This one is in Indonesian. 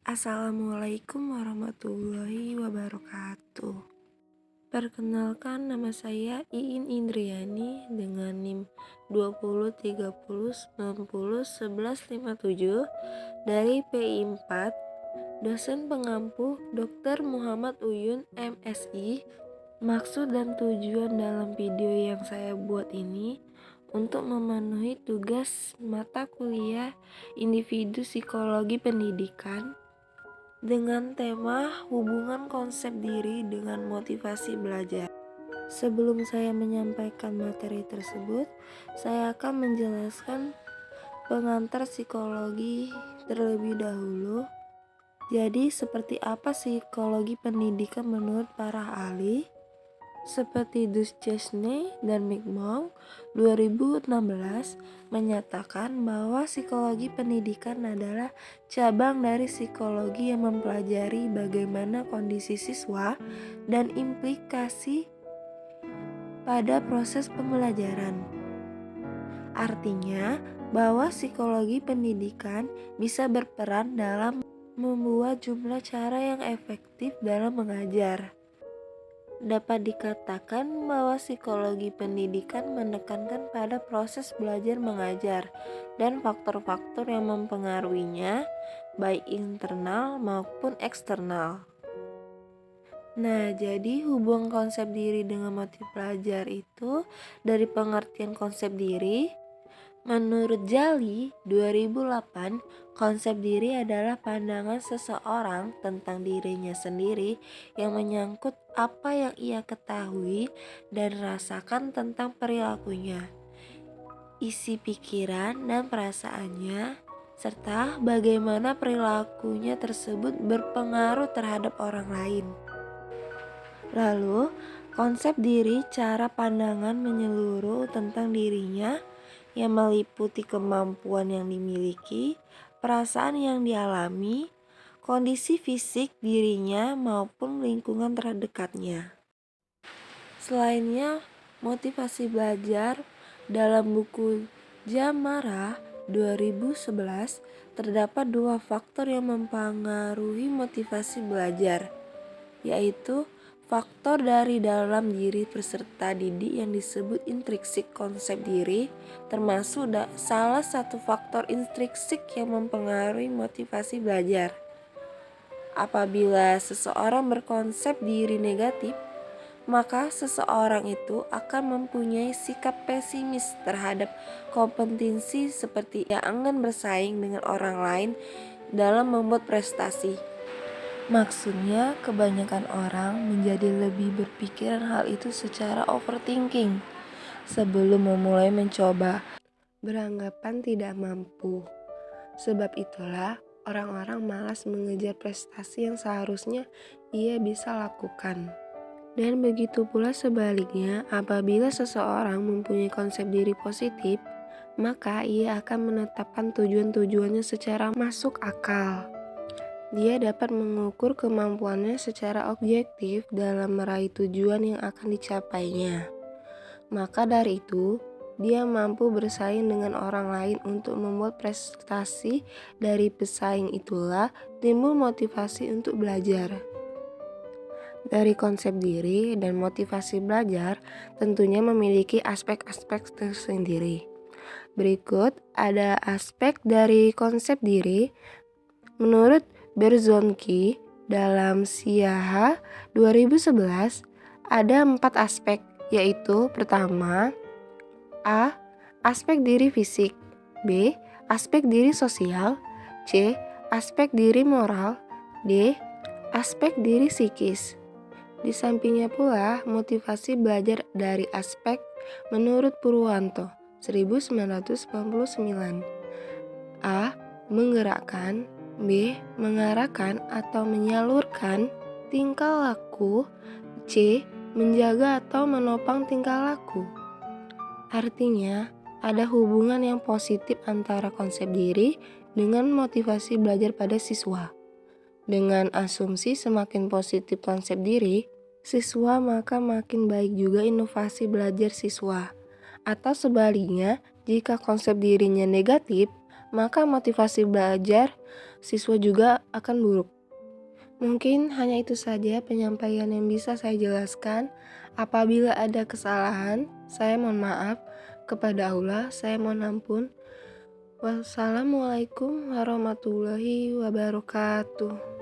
Assalamualaikum warahmatullahi wabarakatuh. Perkenalkan, nama saya Iin Indriani dengan NIM 20 30 90 11 57 dari PI 4, dosen pengampu Dr. Muhammad Uyun MSI. Maksud dan tujuan dalam video yang saya buat ini untuk memenuhi tugas mata kuliah individu psikologi pendidikan dengan tema hubungan konsep diri dengan motivasi belajar. Sebelum saya menyampaikan materi tersebut, saya akan menjelaskan pengantar psikologi terlebih dahulu. Jadi, seperti apa psikologi pendidikan menurut para ahli? Seperti Duchesne dan McMahon 2016 menyatakan bahwa psikologi pendidikan adalah cabang dari psikologi yang mempelajari bagaimana kondisi siswa dan implikasi pada proses pembelajaran. Artinya, bahwa psikologi pendidikan bisa berperan dalam membuat jumlah cara yang efektif dalam mengajar. Dapat dikatakan bahwa psikologi pendidikan menekankan pada proses belajar mengajar dan faktor-faktor yang mempengaruhinya, baik internal maupun eksternal. Nah, jadi hubungan konsep diri dengan motif belajar itu dari pengertian konsep diri. Menurut Jali 2008, konsep diri adalah pandangan seseorang tentang dirinya sendiri yang menyangkut apa yang ia ketahui dan rasakan tentang perilakunya, isi pikiran dan perasaannya, serta bagaimana perilakunya tersebut berpengaruh terhadap orang lain. Lalu, konsep diri cara pandangan menyeluruh tentang dirinya yang meliputi kemampuan yang dimiliki, perasaan yang dialami, kondisi fisik dirinya maupun lingkungan terdekatnya. Selainnya, motivasi belajar dalam buku Jamara 2011 terdapat dua faktor yang mempengaruhi motivasi belajar, yaitu faktor dari dalam diri peserta didik yang disebut intrinsik konsep diri, termasuk salah satu faktor intrinsik yang mempengaruhi motivasi belajar. Apabila seseorang berkonsep diri negatif, maka seseorang itu akan mempunyai sikap pesimis terhadap kompetensi seperti yang enggan bersaing dengan orang lain dalam membuat prestasi. Maksudnya, kebanyakan orang menjadi lebih berpikiran hal itu secara overthinking sebelum memulai mencoba, beranggapan tidak mampu. Sebab itulah orang-orang malas mengejar prestasi yang seharusnya ia bisa lakukan. Dan begitu pula sebaliknya, apabila seseorang mempunyai konsep diri positif, maka ia akan menetapkan tujuan-tujuannya secara masuk akal. Dia dapat mengukur kemampuannya secara objektif dalam meraih tujuan yang akan dicapainya. Maka dari itu, dia mampu bersaing dengan orang lain untuk membuat prestasi. Dari pesaing itulah timbul motivasi untuk belajar. Dari konsep diri dan motivasi belajar tentunya memiliki aspek-aspek tersendiri. Berikut ada aspek dari konsep diri. Menurut Berzonki dalam Siaha 2011 ada 4 aspek, yaitu pertama, A. Aspek diri fisik, B. Aspek diri sosial, C. Aspek diri moral, D. Aspek diri psikis. Di sampingnya pula motivasi belajar dari aspek menurut Purwanto 1999. A. Menggerakkan, B. Mengarahkan atau menyalurkan tingkah laku, C. Menjaga atau menopang tingkah laku. Artinya, ada hubungan yang positif antara konsep diri dengan motivasi belajar pada siswa. Dengan asumsi semakin positif konsep diri, siswa maka makin baik juga inovasi belajar siswa. Atau sebaliknya, jika konsep dirinya negatif, maka motivasi belajar siswa juga akan buruk. Mungkin hanya itu saja penyampaian yang bisa saya jelaskan. Apabila ada kesalahan, saya mohon maaf. Kepada Allah, saya mohon ampun. Wassalamualaikum warahmatullahi wabarakatuh.